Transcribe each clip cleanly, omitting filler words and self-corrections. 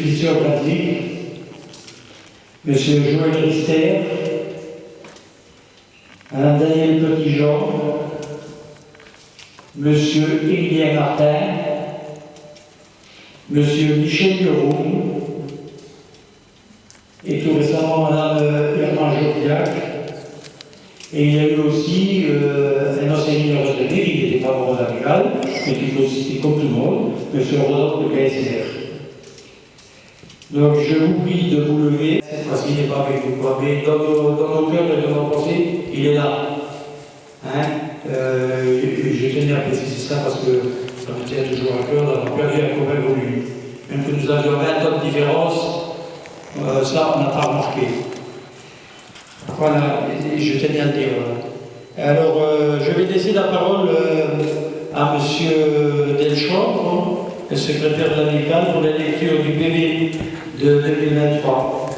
Christian Blasik, M. Joël Rister, Mme Daniel Petitjean, M. Emilien Martin, M. Michel Leroux, et tout récemment Mme Irma Joviac. Et il y a eu aussi un enseignant retraité qui n'était pas membre amical, mais qui faut citer comme tout le monde, M. Rodolphe de KSR. Donc je vous prie de vous lever, cette fois-ci il n'est pas avec vous, mais dans nos cœurs et dans nos pensées, il est là. Hein je tenais à préciser ça parce que ça me tient toujours à cœur d'avoir perdu un copain comme lui. Même que nous avions 20 ans de différence, ça on n'a pas remarqué. Voilà, je tenais à le dire. Alors, je vais laisser la parole à M. Delchamps, le secrétaire de l'amicale, pour la lecture du PV de 2023.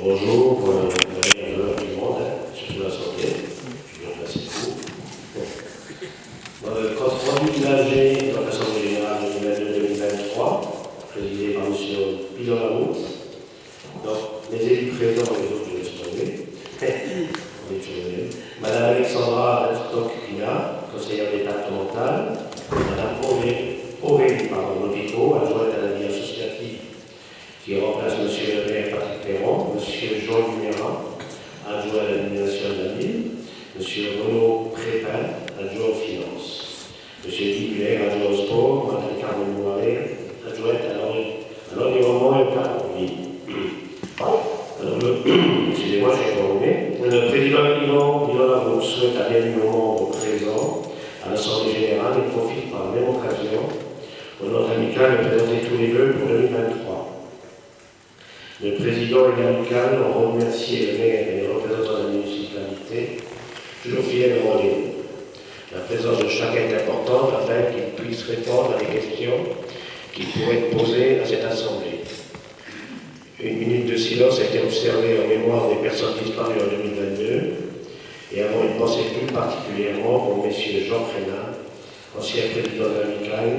Bonjour, bienvenue tout le monde, surtout la santé, je suis bien placé pour. Dans le compte rendu de l'AG dans l'Assemblée générale 2022-2023, présidé par M. Pilon-Lamout, donc les élus présents et les autres, je laisse tomber. Madame Alexandra Stock-Pina, conseillère départementale, Madame Aurélie Lobito, adjointe à la vie associative, qui remplace M. le maire Patrick Perron, M. Jean Luméra, adjoint à l'administration de la ville, M. Renaud Crépin, adjoint aux finances, M. Guy Muller, adjoint au sport, Mme Carmen Moiret, adjointe à l'environnement et au cadre de vie. Excusez-moi, j'ai tourné. Le président Yvan Milon souhaite à bienvenue aux membres présents à l'Assemblée générale et profite par la même occasion au nom de l'amicale de présenter tous les vœux pour 2023. Le président et l'amicale ont remercié le maire et les représentants de la municipalité, toujours fidèles au rendez-vous. La présence de chacun est importante afin qu'il puisse répondre à des questions qui pourraient être posées à cette assemblée. Une minute de silence a été observée en mémoire des personnes disparues en 2022 et avons une pensée plus particulièrement pour messieurs Jean Crénat, ancien président de l'amicale,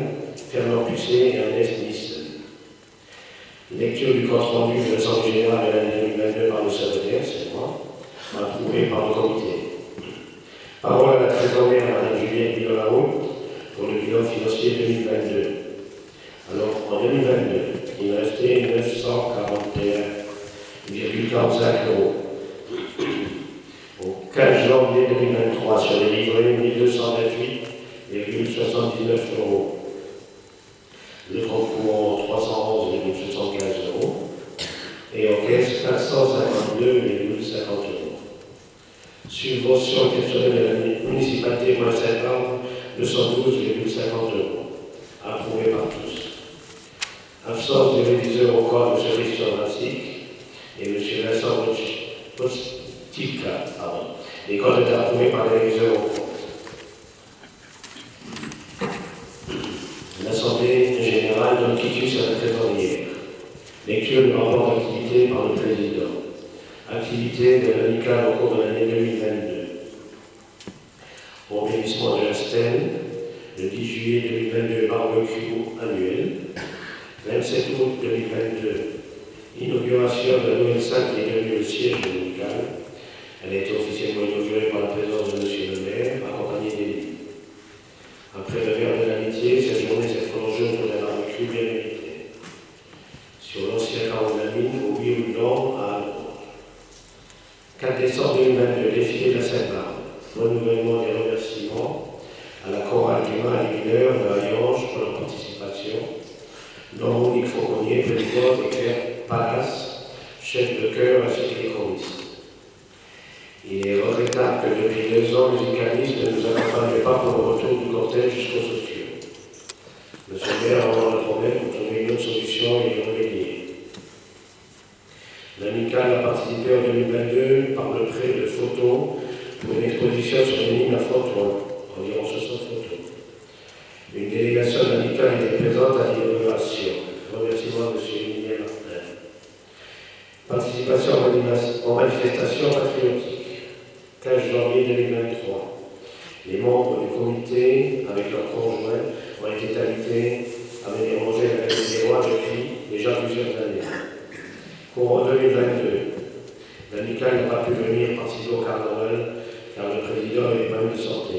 Fernand Pusset et Ernest Nissen. Lecture du compte rendu de l'Assemblée générale de l'année 2022 par le secrétaire, c'est moi, approuvé par le comité. Parole à la trésorière Mme Juliette Pilon-Lamout pour le bilan financier 2022. Alors, en 2022, il restait 941,45 €. Au 15 janvier 2023, sur les livrets, 1228,79 €. Le compte courant, 311,75 €. Et en caisse, 452,50 €. Subvention exceptionnelle de la municipalité pour Saint-Arme, 212,50 €. Approuvé par tous. Absence de réviseur au corps de M. Christian Blasik et M. Vincent Postica. Les comptes étaient approuvés par les réviseurs au corps. L'Assemblée générale donne quitus à la trésorière. Lecture du rapport d'activité par le président. Activité de l'amicale au cours de l'année 2022. Organisation de la stèle, le 10 juillet 2022, barbecue annuel. 27 août 2022, inauguration de la nouvelle salle qui est devenue le siège de l'amicale. Elle a été officiellement inaugurée par la présence de M. le maire, accompagné d'élus. Après le verre de l'amitié, cette journée s'est prolongée autour d'un barbecue bien mérité. Sur l'ancien carreau de la mine, au 8 rue Blanc, à Alport. 4 décembre 2022, défilé de la Sainte-Barbe. Renouvellement des remerciements à la chorale du Mât et des mineurs de Hayange pour leur participation. Monique Fauconnier, présidente, et Claire Palace, chef de chœur ainsi que les choristes. Il est regrettable que depuis 2 ans, les musicalistes ne nous accompagnent pas pour le retour du cortège jusqu'aux sociaux. Monsieur le maire a vraiment le problème pour trouver une autre solution et y remédier. L'amicale a participé en 2022 par le prêt de photos pour une exposition sur les lignes à photos, environ 60 photos. Une délégation d'amicale était présente à l'inauguration. Remerciement de M. Emilien Martin. Participation en manifestation patriotique. 15 janvier 2023. Les membres du comité, avec leurs conjoints, ont été invités à Pour 2022, l'amicale n'a pas pu venir participer au carnaval car le président a des problèmes de santé.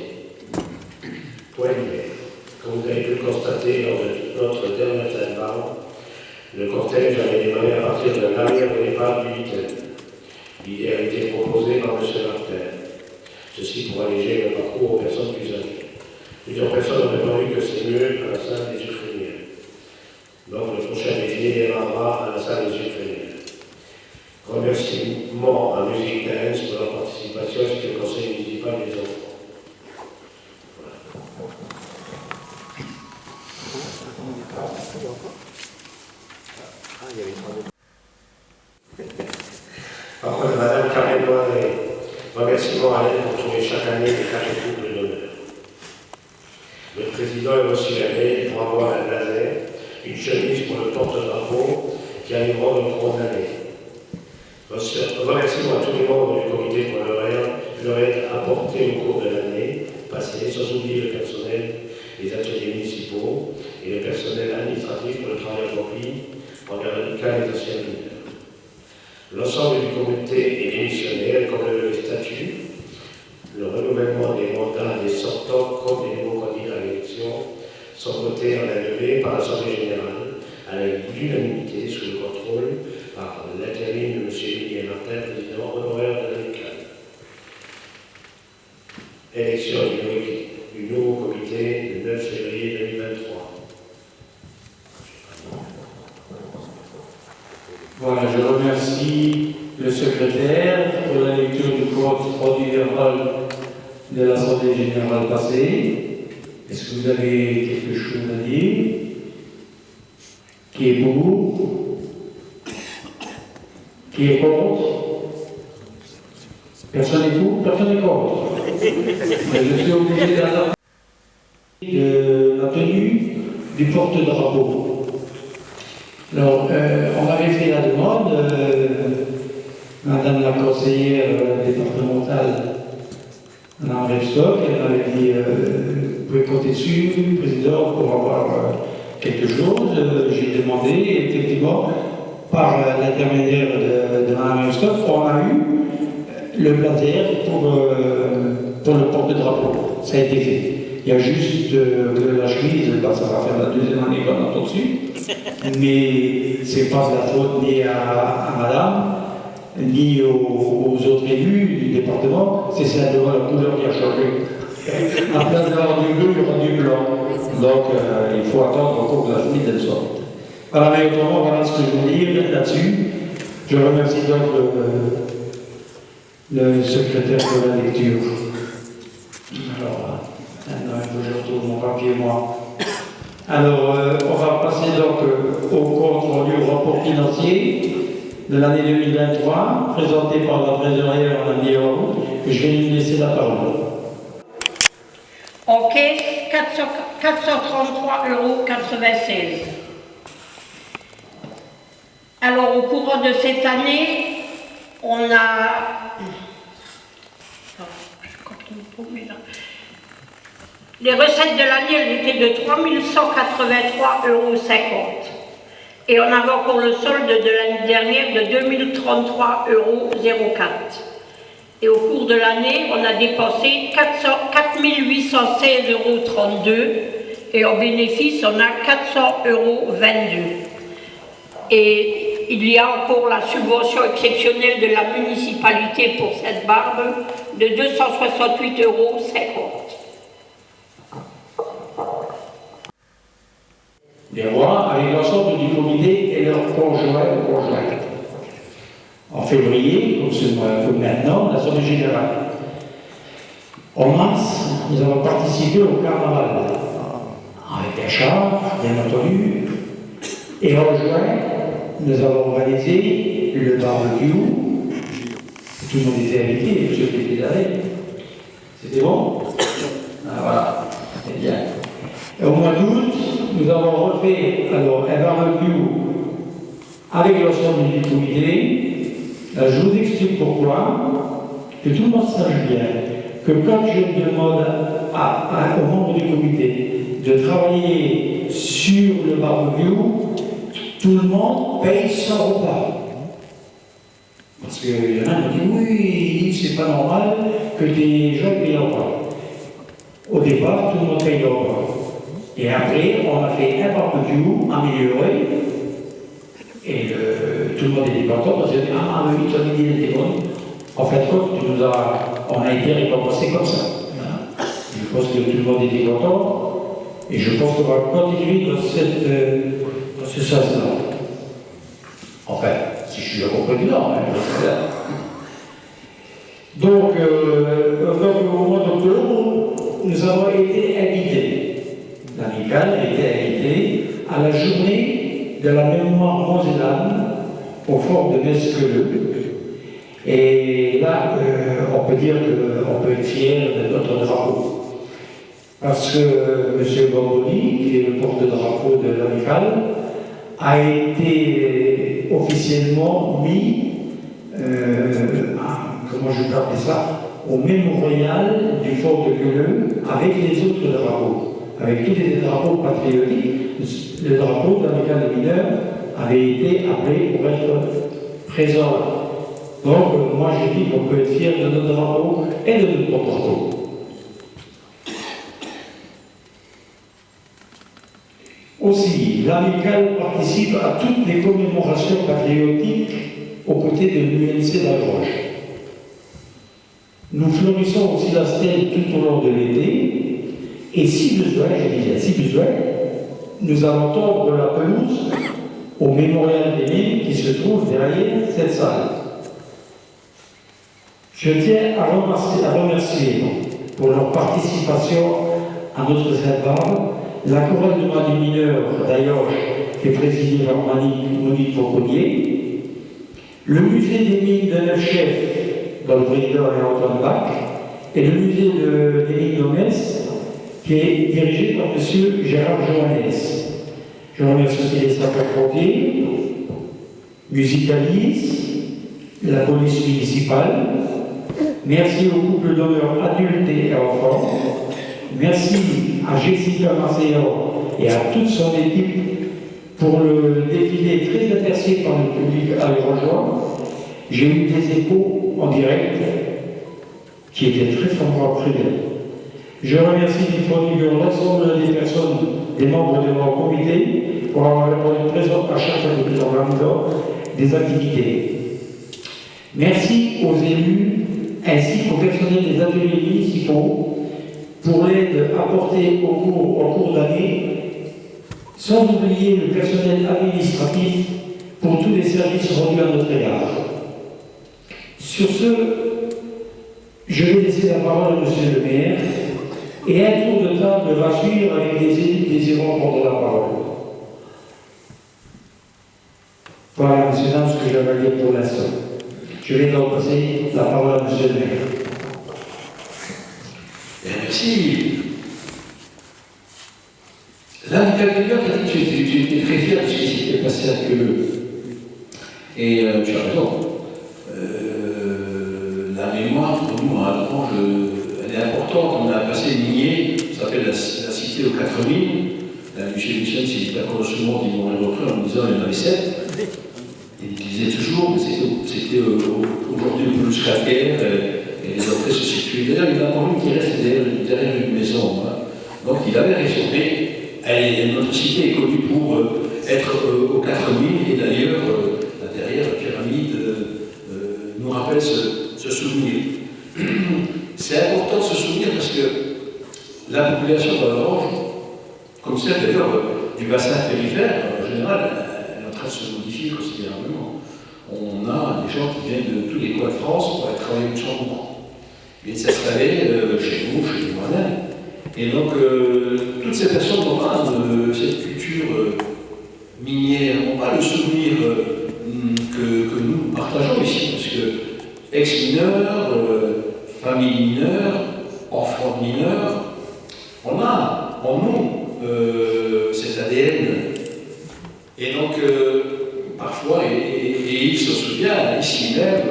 Point d'hiver. Comme vous avez pu le constater lors de notre dernière salle-barre, le cortège avait démarré à partir de l'arrière au départ du 8e. L'idée a été proposée par M. Martin. Ceci pour alléger le parcours aux personnes plus âgées. Plusieurs personnes ont répondu que c'est mieux à la salle des Ukrainiens. Donc le prochain défilé démarrera à la salle des Ukrainiens. Remerciements à Musique 15 pour leur participation et le conseil municipal des enfants. Par contre, Madame Carmen Loiret, remerciements à elle pour trouver chaque année les 4 couples d'honneur. Le président a reçu la veille pour avoir un blazer, une chemise pour le porte-drapeau qui arriveront dans le cours d'année. Remerciements à tous les membres du comité pour leur aide apportée au cours de l'année passée, sans oublier le personnel des ateliers municipaux et le personnel administratif pour le travail accompli envers l'amicale des anciens leaders. L'ensemble du comité est démissionnaire, comme le statut, le renouvellement des mandats des sortants comme des nouveaux candidats à l'élection sont votés en levée par l'Assemblée générale à l'unanimité sous le contrôle par l'intérim de M. Julien Martin, président honoraire de l'amicale. Élection du nouveau comité le 9 février 2023. Voilà, je remercie le secrétaire pour la lecture du compte produit verbal de l'Assemblée générale passée. Est-ce que vous avez quelque chose à dire? Qui est pour? Qui est contre? Personne n'est pour, personne n'est contre. Je suis obligé d'adapter la tenue du porte-drapeau. Alors, on avait fait la demande, Madame la conseillère départementale, Mme Revstock, elle m'avait dit vous pouvez compter dessus, Président, pour avoir quelque chose. J'ai demandé, et effectivement, par l'intermédiaire de Mme Revstock, on a eu le blazer pour le porte-drapeau. Ça a été fait. Il y a juste que la chemise, ça va faire la deuxième année qu'on entend dessus. Mais ce n'est pas de la faute ni à Madame, ni aux autres élus du département, c'est simplement la couleur qui a changé. À place d'avoir du bleu, il y aura du blanc. Donc il faut attendre encore que la chemise elle sorte. Voilà, mais autrement, voilà ce que je veux dire là-dessus. Je remercie donc le secrétaire pour la lecture. Alors, maintenant, il faut que je retrouve mon papier, moi. Alors, on va passer donc au compte rendu au rapport financier de l'année 2023, présenté par la trésorière Mme Dior, que je vais lui laisser la parole. En caisse, 433,96 €. Alors, au cours de cette année, on a... Les recettes de l'année, elles étaient de 3 183,50 €. Et on avait encore le solde de l'année dernière de 2033,04 €. Et au cours de l'année, on a dépensé 4 816,32 € et en bénéfice, on a 400,22 €. Et il y a encore la subvention exceptionnelle de la municipalité pour cette barbe de 268,50 €. Les rois avec l'ensemble du comité et leurs conjoints ou conjointes. En février, comme maintenant, l'Assemblée générale. En mars, nous avons participé au carnaval, avec un char, bien entendu. Et en juin, nous avons organisé le barbecue. Tout le monde était invité, ceux qui étaient allés. C'était bon? Ah, voilà, c'est bien. Et au mois d'août, nous avons refait alors, un barbecue avec l'ensemble du comité. Je vous explique pourquoi, que tout le monde sache bien que quand je demande aux membres du comité de travailler sur le barbecue, tout le monde paye son repas. Parce qu'il y en a qui disent oui, c'est pas normal que des gens payent leur part. Au départ, tout le monde paye leur part. Et après, on a fait un barbecue amélioré. Et tout le monde était content parce que ah oui, ton idée était bonne. En fait, on a été récompensé comme ça. Voilà. Je pense que tout le monde était content. Et je pense qu'on va continuer dans ce sens-là. Enfin, si je suis le président, hein, donc, au mois d'octobre, nous avons été invités. L'amicale a été invitée à la journée de la mémoire mosellane au fort de Mesqueleu. Et là, on peut dire qu'on peut être fier de notre drapeau. Parce que M. Bordoni, qui est le porte-drapeau de l'amicale, a été officiellement mis, comment je peux appeler ça, au mémorial du fort de Gueuleux avec les autres drapeaux, avec tous les drapeaux patriotiques. Le drapeau de l'amicale des mineurs avait été appelé pour être présent là. Donc, moi je dis qu'on peut être fier de notre drapeau et de notre drapeau. Aussi, l'amicale participe à toutes les commémorations patriotiques aux côtés de l'UNC d'Avranches. Nous fleurissons aussi la stèle tout au long de l'été, et si besoin, je dis bien si besoin, nous allons tondre la pelouse au mémorial des mines qui se trouve derrière cette salle. Je tiens à remercier pour leur participation à notre Sainte-Barbe la chorale de Mali mineur, d'ailleurs, qui est présidée par Monique Fauconnier, le musée des mines de Neufchef, dont le président est Antoine Bach, et le musée des mines de Metz, qui est dirigé par M. Gérard Johannes. Je remercie aussi les sapeurs-pompiers, Musicalis, la police municipale. Merci au couple d'honneur adultes et enfants. Merci à Jessica Marseillon et à toute son équipe pour le défilé très apprécié par le public à rejoindre. J'ai eu des échos en direct qui étaient très favorables. Je remercie du fond du cœur l'ensemble des personnes, des membres de mon comité, pour avoir répondu présent à chacun de nos organisateurs des activités. Merci aux élus ainsi qu'au personnel des ateliers municipaux pour l'aide apportée au cours d'année, sans oublier le personnel administratif pour tous les services rendus à notre égard. Sur ce, je vais laisser la parole à M. le maire et un tour de table va suivre avec des élus désirant prendre la parole. Voilà, M. Dames, ce que j'avais à dire pour l'instant. Je vais donc passer la parole à M. le maire. Merci. L'amicale des mineurs, tu étais très fier de ce qui s'était passé à Queuleux. Et tu as raison. La mémoire, pour nous, à Avranches, elle est importante. On a passé une lignée, ça s'appelle la cité aux 4000. Michel Michel, s'il était d'accord de ce monde, ils m'ont repris en me disant qu'il y en avait 7. Il disait toujours, mais c'était aujourd'hui le plus qu'à guerre. Et les entrées se situaient. D'ailleurs, il y en a encore une qui reste derrière une maison. Hein. Donc il avait raison. Mais notre cité est connue pour être aux 4000, et d'ailleurs, derrière la pyramide nous rappelle ce souvenir. C'est important de se souvenir parce que la population d'Avranches, comme celle d'ailleurs du bassin périphéire, en général, elle est en train de se modifier considérablement. On a des gens qui viennent de tous les coins de France pour aller travailler au Luxembourg. Ils viennent s'installer chez nous, chez moi-même. Et donc, toutes ces personnes n'ont pas de cette culture minière, n'ont pas le souvenir que nous partageons ici, parce que ex-mineurs, famille mineure, enfants de mineurs, on a en nous cet ADN. Et donc, parfois, et il se souvient, ici même,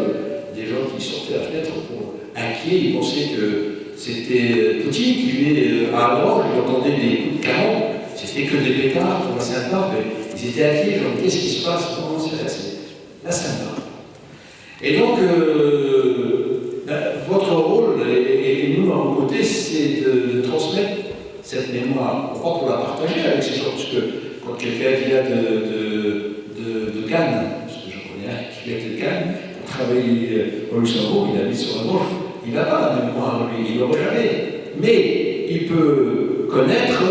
des gens qui sortaient à la fenêtre pour inquiets, ils pensaient que c'était Poutine qui vivait à Avranches, ils entendaient des coups de canon, c'était que des pétards pour la Sainte-Barbe, ils étaient inquiets, genre qu'est-ce qui se passe? Non, c'est la Sainte-Barbe. Et donc, votre rôle, et nous, à vos côtés, c'est de transmettre cette mémoire, pas pour la partager avec ces gens, parce que quand quelqu'un vient de Cannes, parce que je connais un qui vient de Cannes, pour travailler au Luxembourg, il habite sur la Manche, il n'a pas la mémoire, lui, il ne l'aura jamais. Mais il peut connaître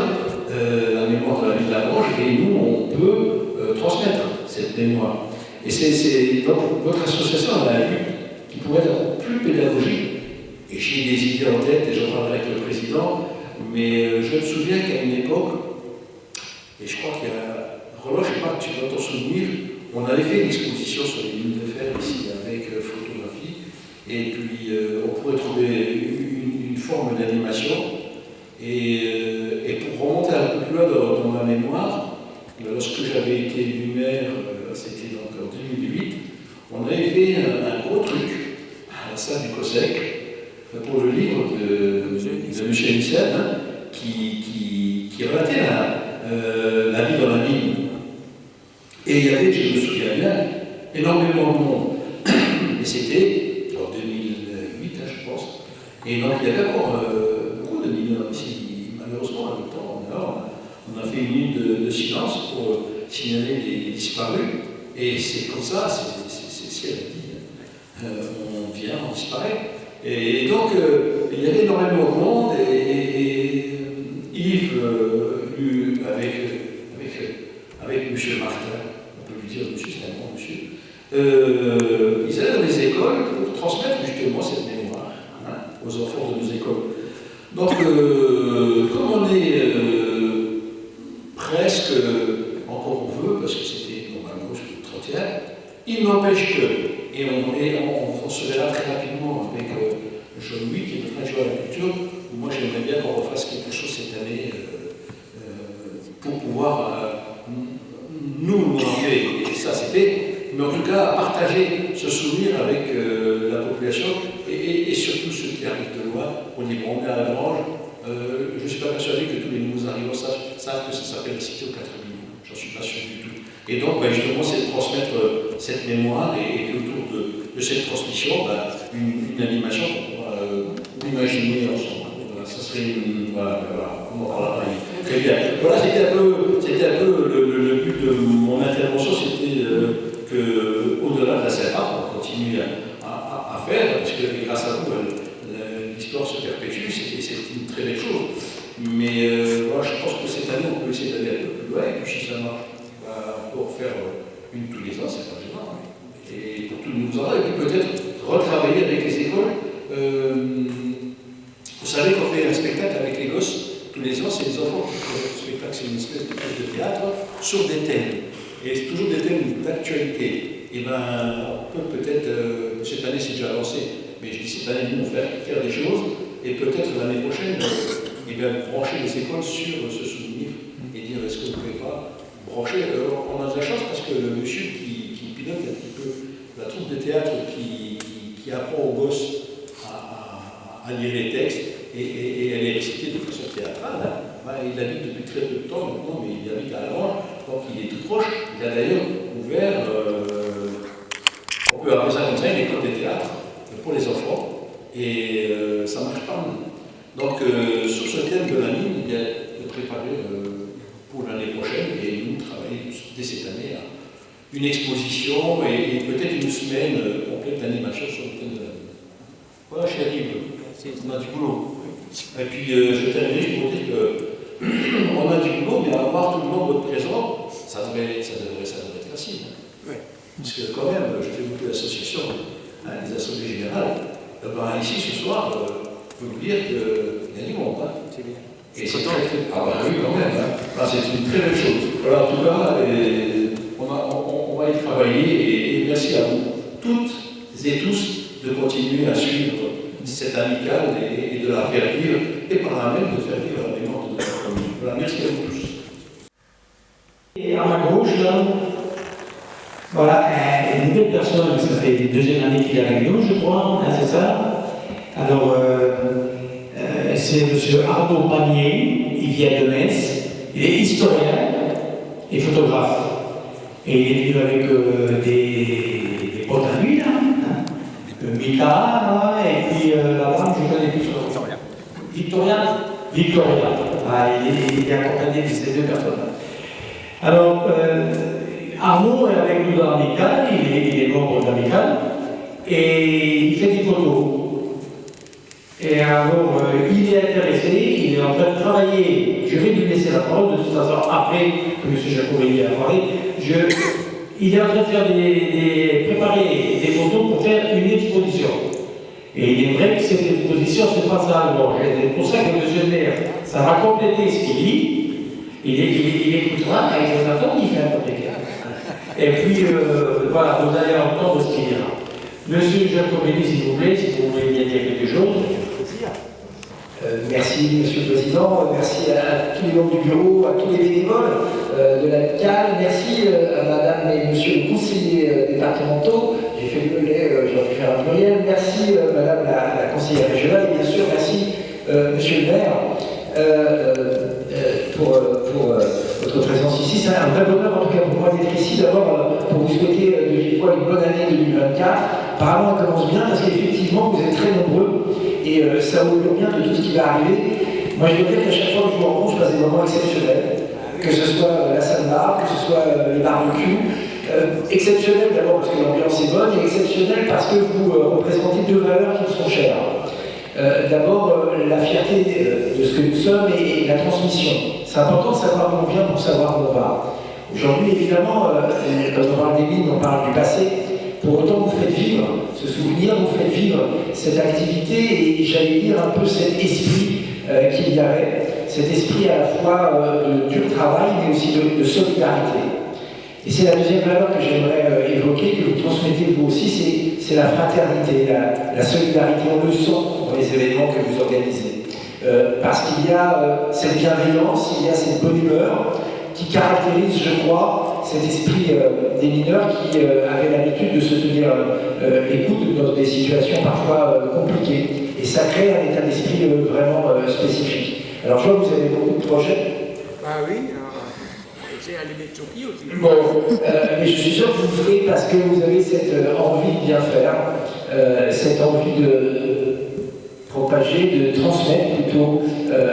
la mémoire de la ville de la Manche, et nous, on peut transmettre cette mémoire. Et c'est donc votre association a un but qui pourrait être encore plus pédagogique. Et j'ai des idées en tête, et j'en parlerai avec le président, mais je me souviens qu'à une époque, et je crois qu'il y a Roland, je ne sais pas, tu dois t'en souvenir, on avait fait une exposition sur les mines de fer ici avec photographie, et puis on pourrait trouver une forme d'animation. Et pour remonter un peu plus loin dans ma mémoire, lorsque j'avais été élu maire, c'était donc en 2008, on avait fait un gros truc à la salle du COSEC pour le livre de Michel Hyssen, qui relatait la vie dans la mine. Et il y avait, je me souviens bien, énormément de monde. Et c'était en 2008, je pense. Et donc il y avait encore beaucoup de mineurs ici. Malheureusement, en même temps, on a fait une minute de silence pour signaler les disparus. Et c'est comme ça, c'est ce qu'elle a dit. On vient, on disparaît. Et donc, il y avait énormément de monde, et Yves, avec M. Martin, on peut lui dire monsieur, c'est un bon monsieur, ils allaient dans les écoles pour transmettre justement cette mémoire aux enfants de nos écoles. Donc, comme on est presque, encore on veut, parce que c'était normalement jusqu'au 31, il n'empêche que, et on se verra très rapidement avec Jean-Louis, qui est notre adjoint à la culture, moi j'aimerais bien qu'on refasse quelque chose cette année pour pouvoir nous montrer, et ça c'est fait, mais en tout cas partager ce souvenir avec la population et surtout ceux qui arrivent de loin. On dit bon, on est à la Grange, je ne suis pas persuadé que tous les nouveaux arrivants savent que ça s'appelle la cité aux 4000. J'en suis pas sûr du tout. Et donc justement c'est de transmettre cette mémoire et autour de cette transmission, une animation qu'on pourra imaginer ensemble. Voilà, ça serait une. Voilà, on en parlera. Très bien. Voilà, c'était un peu le but de mon intervention, c'était qu'au-delà de la CEPA, on continue à faire, parce que grâce à vous, l'histoire se perpétue, c'est une très belle chose. Mais voilà, je pense que cette année, on peut essayer d'aller un peu plus loin, et puis si ça marche, on peut en faire une tous les ans, c'est pas gênant. Et pour tous les nouveaux enfants, et puis peut-être retravailler avec les écoles. Vous savez qu'on fait un spectacle avec les gosses tous les ans, c'est les enfants qui font le spectacle, c'est une espèce de pièce de théâtre sur des thèmes. Et c'est toujours des thèmes d'actualité. Et on peut peut-être, cette année c'est déjà lancé, mais je dis cette année, nous, on va faire des choses, et peut-être l'année prochaine, brancher les écoles sur ce souvenir, et dire est-ce que vous ne pouvez pas brancher. On a de la chance parce que le monsieur qui pilote un petit peu la troupe de théâtre qui apprend aux gosses à lire les textes et à les réciter de façon théâtrale, il habite depuis très peu de temps maintenant, mais il habite à la Grange, donc il est tout proche. Il a d'ailleurs ouvert, on peut appeler ça comme ça, une école de théâtre pour les enfants, et ça marche pas mal. Donc sur ce thème de la mine, il y a de préparer pour l'année prochaine, et nous travailler dès cette année à une exposition et peut-être une semaine complète d'animation sur le thème de la mine. Voilà, chérie, on a du boulot. Et puis je termine pour dire qu'on a du boulot, mais avoir tout le monde présent, ça devrait être facile. Oui. Parce que quand même, je fais beaucoup d'associations, des assemblées générales. Ici, ce soir, je peux vous dire qu'il y a du monde. C'est bien. Et c'est très, très... oui, quand même. C'est une très belle chose. Voilà, en tout cas, on va y travailler, et merci à vous toutes et tous de continuer à suivre cette amicale et de la faire vivre, et par là même de faire vivre la mémoire de notre commune. Voilà, merci à vous tous. Et à ma gauche, là, voilà, une nouvelle personne, ça fait la deuxième année qu'il est avec nous, je crois, c'est ça. Alors, c'est M. Arnaud Panier, il vient de Metz, il est historien et photographe. Et il est venu avec des potes à lui, là, hein. Mika, là, et puis la dame, je ne connais plus son nom. Victoria. Ah, il est accompagné de ces deux personnes. Alors, Arnaud est avec nous dans l'amicale, il est membre de l'amicale, et il fait des photos. Et alors, il est intéressé, il est en train de travailler. Je vais lui laisser la parole, de toute façon, après que M. Jacobelli a parlé. Il est en train de faire préparer des photos pour faire une exposition. Et il est vrai que cette exposition se passe à Alborg. C'est pour ça que M. le maire, ça va compléter ce qu'il dit. Il écoutera avec son attente, il fait un peu d'écart. Et puis, voilà, vous allez entendre ce qu'il dira. Monsieur Jacobelli, s'il vous plaît, si vous voulez bien dire quelque chose. Merci, Monsieur le Président. Merci à tous les membres du bureau, à tous les bénévoles de l'amicale. Merci à Madame et Monsieur les conseillers départementaux. J'ai fait le lait, j'aurais pu faire un pluriel. Merci Madame la conseillère régionale. Et bien sûr, merci Monsieur le maire pour votre présence ici. C'est un vrai bonheur, en tout cas pour moi, d'être ici. D'abord, pour vous souhaiter de vive voix une bonne année 2024. Apparemment, elle commence bien parce qu'effectivement, vous êtes très nombreux. Et ça augure bien de tout ce qui va arriver. Moi, je dois dire qu'à chaque fois que je vous rencontre, je passe des moments exceptionnels. Que ce soit la salle-bar, que ce soit les barbecues. Exceptionnel d'abord parce que l'ambiance est bonne, et exceptionnel parce que vous représentez deux valeurs qui me sont chères. D'abord, la fierté de ce que nous sommes et la transmission. C'est important de savoir où on vient pour savoir où on va. Aujourd'hui, évidemment, quand on parle des mines, on parle du passé. Pour autant, vous faites vivre ce souvenir, vous faites vivre cette activité et j'allais dire un peu cet esprit qu'il y avait, cet esprit à la fois de dur travail mais aussi de solidarité. Et c'est la deuxième valeur que j'aimerais évoquer, que vous transmettez vous aussi, c'est la fraternité, la solidarité. On le sent dans les événements que vous organisez. Parce qu'il y a cette bienveillance, il y a cette bonne humeur qui caractérise, je crois, cet esprit des mineurs qui avaient l'habitude de se tenir écoute dans des situations parfois compliquées. Et ça crée un état d'esprit vraiment spécifique. Alors je vois que vous avez beaucoup de projets. Ah oui, c'est à l'aimer Tokyo aussi. Bon, mais je suis sûr que vous le ferez parce que vous avez cette envie de bien faire, cette envie de propager, de transmettre plutôt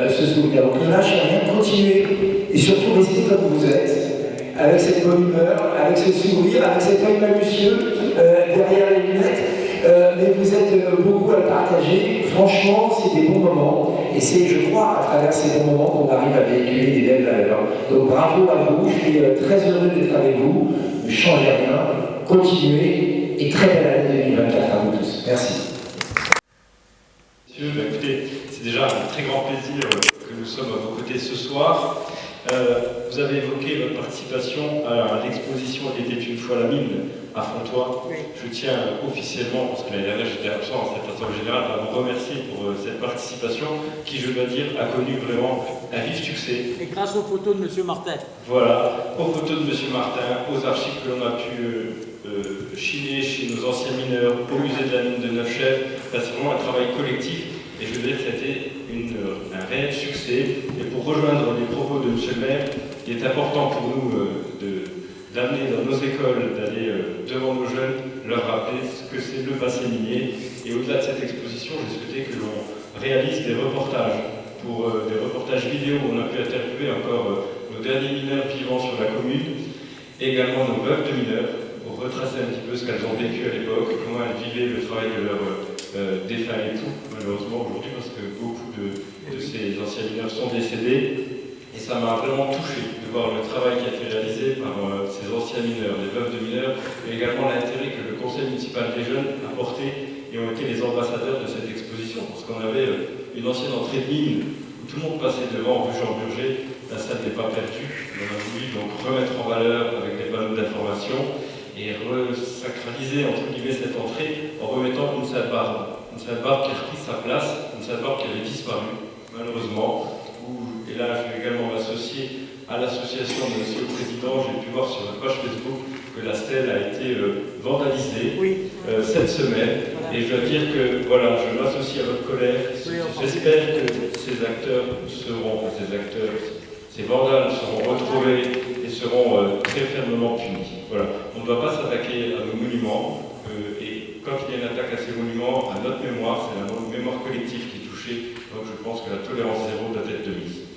ce souvenir. Donc ne lâchez rien, continuez et surtout restez comme vous êtes, avec cette bonne humeur, avec ce sourire, avec cet œil malicieux derrière les lunettes. Mais vous êtes beaucoup à le partager. Franchement, c'est des bons moments. Et c'est, je crois, à travers ces bons moments qu'on arrive à véhiculer des belles valeurs. Donc bravo à vous. Je suis très heureux d'être avec vous. Ne changez rien. Continuez. Et très belle année 2024 à vous tous. Merci. Messieurs, écoutez, c'est déjà un très grand plaisir que nous sommes à vos côtés ce soir. Vous avez évoqué votre participation à l'exposition Il était une fois la mine à Fontoy. Oui. Je tiens officiellement, parce que l'année dernière j'étais absent à cette assemblée générale, à vous remercier pour cette participation qui, je dois dire, a connu vraiment un vif succès. Et grâce aux photos de M. Martin. Voilà, aux photos de M. Martin, aux archives que l'on a pu chiner chez nos anciens mineurs, au musée de la mine de Neufchâteau. C'est vraiment un travail collectif. Et je veux dire que c'était un réel succès. Et pour rejoindre les propos de M. le maire, il est important pour nous d'amener dans nos écoles, d'aller devant nos jeunes, leur rappeler ce que c'est le passé minier. Et au-delà de cette exposition, j'ai souhaité que l'on réalise des reportages, des reportages vidéo où on a pu interviewer encore nos derniers mineurs vivant sur la commune, et également nos veuves de mineurs, pour retracer un petit peu ce qu'elles ont vécu à l'époque, comment elles vivaient le travail de leur défunts époux, malheureusement aujourd'hui, parce que beaucoup de ces anciens mineurs sont décédés. Et ça m'a vraiment touché de voir le travail qui a été réalisé par ces anciens mineurs, les veuves de mineurs, mais également l'intérêt que le conseil municipal des jeunes a porté et ont été les ambassadeurs de cette exposition. Parce qu'on avait une ancienne entrée de mine où tout le monde passait devant, rue Jean Burger, la salle n'est pas perdue. On a voulu donc remettre en valeur avec des panneaux d'information et resacraliser entre guillemets cette entrée en remettant une salle barbe. Une salle barbe qui a repris sa place, une salle barbe qui avait disparu, malheureusement. Et là, je vais également m'associer à l'association de M. le Président. J'ai pu voir sur notre page Facebook que la stèle a été vandalisée cette semaine. Voilà. Et je dois dire que voilà, je m'associe à votre colère. J'espère que ces vandales seront retrouvés et seront très fermement punis. Voilà. On ne doit pas s'attaquer à nos monuments, et quand il y a une attaque à ces monuments, à notre mémoire, c'est la mémoire collective qui est touchée, donc je pense que la tolérance zéro doit être de mise.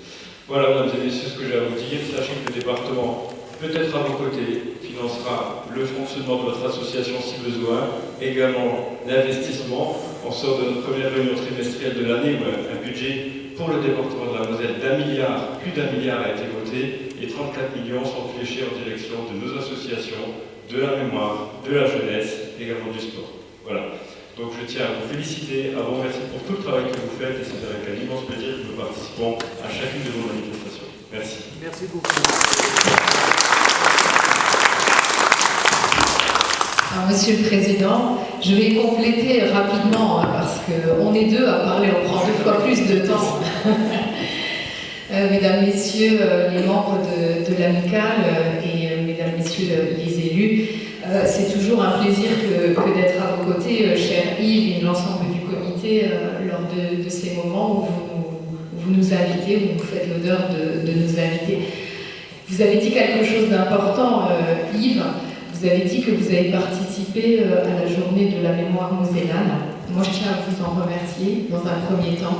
Voilà, mesdames et messieurs, ce que j'ai à vous dire. Sachez que le département, peut-être à vos côtés, financera le fonctionnement de votre association si besoin, également l'investissement. On sort de notre première réunion trimestrielle de l'année où un budget pour le département de la Moselle d'1 milliard, plus d'1 milliard a été voté, et 34 millions sont fléchés en direction de nos associations, de la mémoire, de la jeunesse, également du sport. Voilà. Donc je tiens à vous féliciter, à vous remercier pour tout le travail que vous faites, et c'est avec un immense plaisir que nous participons à chacune de vos manifestations. Merci. Merci beaucoup. Alors, Monsieur le Président, je vais compléter rapidement, parce qu'on est deux à parler, on prend 2 fois plus de temps. Mesdames, Messieurs les membres de l'amicale et Mesdames, Messieurs les élus, c'est toujours un plaisir que d'être à vos côtés, cher Yves et l'ensemble du comité, lors de ces moments où vous nous invitez, où vous faites l'honneur de nous inviter. Vous avez dit quelque chose d'important, Yves. Vous avez dit que vous avez participé à la journée de la mémoire mosellane. Moi, je tiens à vous en remercier dans un premier temps.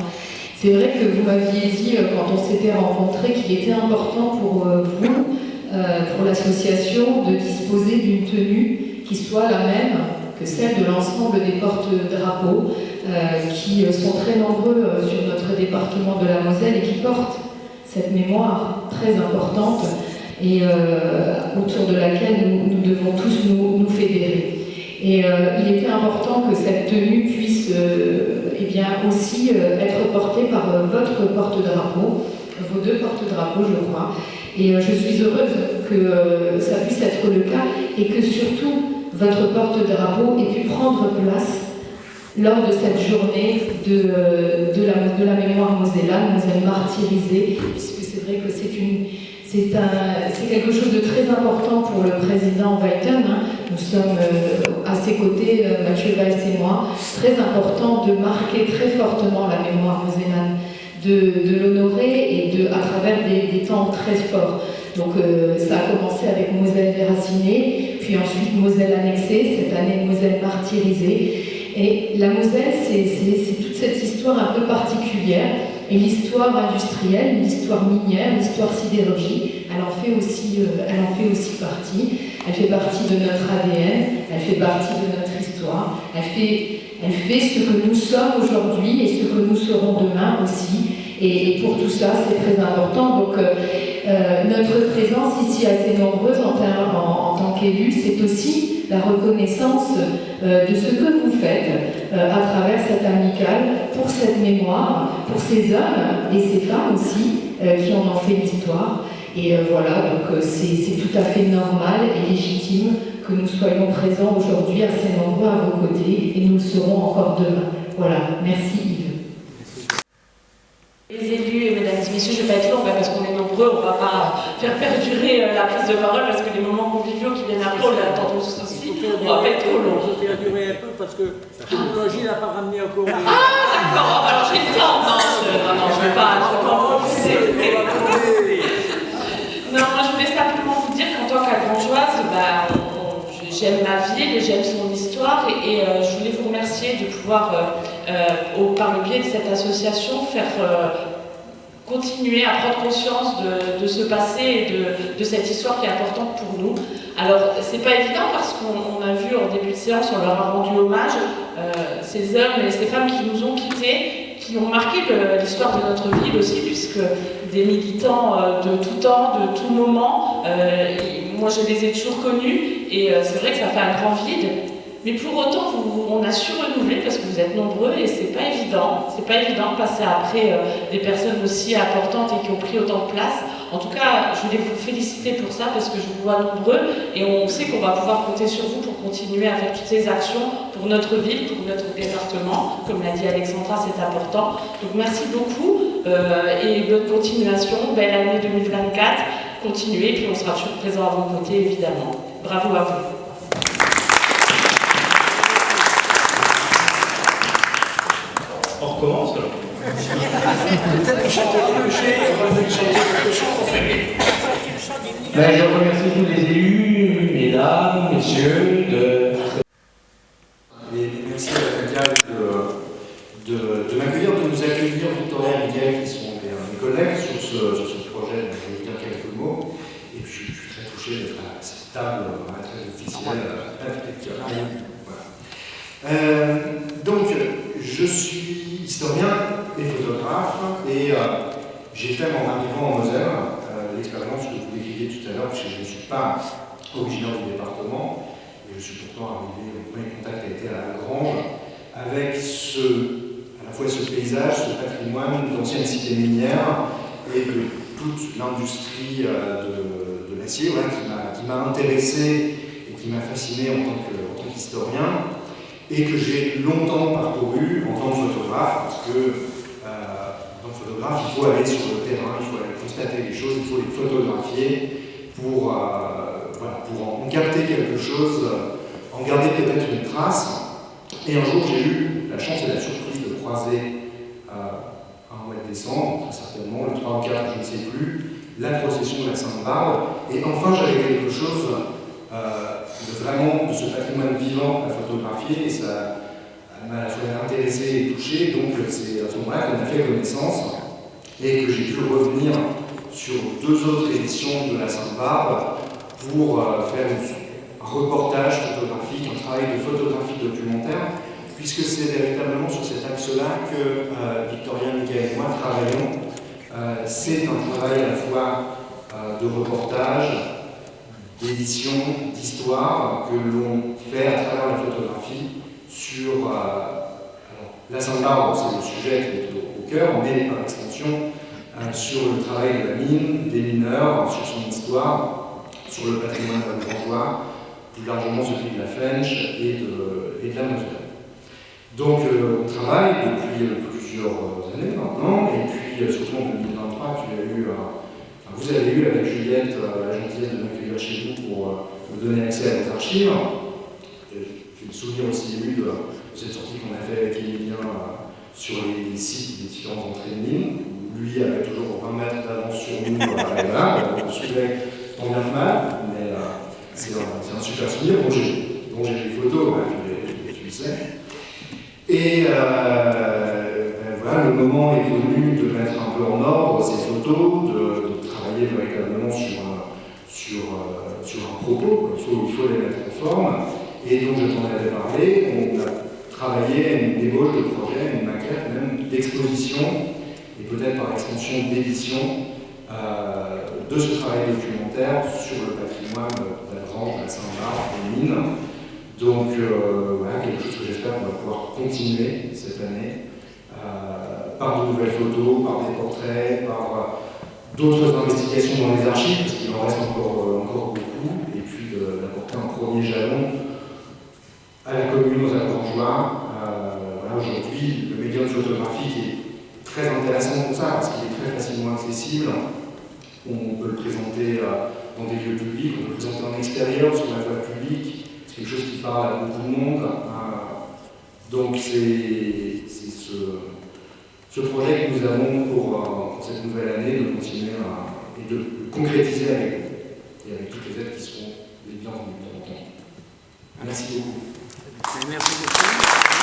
C'est vrai que vous m'aviez dit, quand on s'était rencontrés, qu'il était important pour vous, pour l'association, de disposer d'une tenue qui soit la même que celle de l'ensemble des porte-drapeaux, qui sont très nombreux sur notre département de la Moselle et qui portent cette mémoire très importante et autour de laquelle nous devons tous nous fédérer. Et il était important que cette tenue puisse eh bien, aussi être portée par votre porte-drapeau, vos 2 porte-drapeaux, je crois. Et je suis heureuse que ça puisse être le cas et que surtout votre porte-drapeau ait pu prendre place lors de cette journée de la mémoire mosellane, Moselle martyrisée, puisque c'est vrai que c'est quelque chose de très important pour le président Weiten. Nous sommes à ses côtés, Mathieu Valls et moi, très important de marquer très fortement la mémoire mosellane, de l'honorer et à travers des temps très forts. Donc ça a commencé avec Moselle déracinée, puis ensuite Moselle annexée, cette année Moselle martyrisée. Et la Moselle, c'est toute cette histoire un peu particulière, et l'histoire industrielle, l'histoire minière, l'histoire sidérurgie, elle en fait aussi partie. Elle fait partie de notre ADN, elle fait partie de notre histoire, elle fait ce que nous sommes aujourd'hui et ce que nous serons demain aussi. Et pour tout ça, c'est très important. Donc notre présence ici assez nombreuse en tant qu'élus, c'est aussi la reconnaissance de ce que vous faites à travers cette amicale, pour cette mémoire, pour ces hommes et ces femmes aussi qui en ont fait l'histoire. Et voilà, donc c'est tout à fait normal et légitime que nous soyons présents aujourd'hui assez nombreux à vos côtés, et nous le serons encore demain. Voilà, merci Yves. Les élus et mesdames et messieurs, je ne vais pas être longue parce qu'on est nombreux, on ne va pas faire perdurer la prise de parole parce que les moments conviviaux qui viennent après, on les attend tous aussi, on ne va pas être trop long. Je vais perdurer un peu parce que la technologie n'a pas ramené encore. Ah d'accord, alors j'ai tendance, non, je ne vais pas non, moi je voulais simplement vous dire qu'en tant qu'Agrangeoise, j'aime ma ville, j'aime son histoire et je voulais vous remercier de pouvoir, par le biais de cette association, faire continuer à prendre conscience de ce passé et de cette histoire qui est importante pour nous. Alors, c'est pas évident parce qu'on a vu en début de séance, on leur a rendu hommage, ces hommes et ces femmes qui nous ont quittés, qui ont marqué l'histoire de notre ville aussi, puisque des militants de tout temps, de tout moment, moi je les ai toujours connus, et c'est vrai que ça fait un grand vide. Mais pour autant, on a su renouveler parce que vous êtes nombreux et c'est pas évident de passer après des personnes aussi importantes et qui ont pris autant de place. En tout cas, je voulais vous féliciter pour ça parce que je vous vois nombreux et on sait qu'on va pouvoir compter sur vous pour continuer à faire toutes ces actions pour notre ville, pour notre département. Comme l'a dit Alexandra, c'est important. Donc merci beaucoup et bonne continuation, belle année 2024. Continuez, puis on sera toujours présent à vos côtés évidemment. Bravo à vous. On recommence alors. Peut-être chanter quelque chose, on va chanter quelque chose. Ben, je remercie tous les élus, mesdames, messieurs, Et merci à la Médiale de m'accueillir, de nous accueillir, Victoria et Miguel, qui sont mes collègues sur ce projet. Je vais vous dire quelques mots. Et puis je suis très touché d'être à cette table très officielle. Voilà. Donc, je suis historien et photographe et j'ai fait en arrivant en Moselle l'expérience que vous décriviez tout à l'heure, parce que je ne suis pas originaire du département. Je suis pourtant arrivé, mon premier contact a été à la Grange, avec à la fois ce paysage, ce patrimoine d'anciennes cités minières et de toute l'industrie de l'acier, voilà, qui m'a intéressé et qui m'a fasciné en tant qu'historien, et que j'ai longtemps parcouru en tant que photographe, parce que en tant que photographe, il faut aller sur le terrain, il faut aller constater les choses, il faut les photographier pour en capter quelque chose, en garder peut-être une trace. Et un jour, j'ai eu la chance et la surprise de croiser un mois de décembre, très certainement, le 3 ou 4, je ne sais plus, la procession de la Sainte-Barbe. Et enfin, j'avais quelque chose de ce patrimoine vivant à photographier, et ça m'a à la fois intéressé et touché. Donc, c'est à ce moment-là qu'on a fait connaissance et que j'ai pu revenir sur 2 autres éditions de la Sainte-Barbe pour faire un reportage photographique, un travail de photographie documentaire, puisque c'est véritablement sur cet axe-là que Victoria, Miguel et moi travaillons. C'est un travail à la fois de reportage, d'édition, d'histoire que l'on fait à travers la photographie sur la Sainte-Barbe, c'est le sujet qui est au cœur, mais par extension sur le travail de la mine, des mineurs, sur son histoire, sur le patrimoine grangeois, plus largement celui de la Fench et de la Moselle. Donc on travaille depuis plusieurs années maintenant, et puis surtout en 2023, vous avez eu avec Juliette la gentillesse de m'accueillir chez vous pour me donner accès à vos archives. J'ai le souvenir aussi ému de cette sortie qu'on a fait avec Emilien sur les sites des différentes entrées de mine, où lui avait toujours 20 mètres d'avance sur nous, et voilà, on suivait tant bien que mal, mais c'est un super souvenir dont j'ai des photos, tu le sais. Et voilà, le moment est venu de mettre un peu en ordre ces photos, de travailler véritablement sur un propos, il faut les mettre en forme. Et donc je t'en avais parlé, on a travaillé à une débauche de projet, une maquette même d'exposition, et peut-être par extension d'édition, de ce travail documentaire sur le patrimoine de la Grange, de la Sainte-Barbe, des mines. Donc voilà, quelque chose que j'espère qu'on va pouvoir continuer cette année, par de nouvelles photos, par des portraits, par d'autres investigations dans les archives, parce qu'il en reste encore beaucoup, et puis d'apporter un premier jalon à la commune, aux Grangeois. Voilà, aujourd'hui, le médium photographique est très intéressant pour ça, parce qu'il est très facilement accessible. On peut le présenter dans des lieux publics, on peut le présenter en extérieur, sur la voie publique. C'est quelque chose qui parle à beaucoup de monde. Donc c'est ce projet que nous avons pour cette nouvelle année, de continuer et de le concrétiser avec vous, et avec toutes les aides qui seront les bienvenues, bien entendu. Merci beaucoup. Merci beaucoup.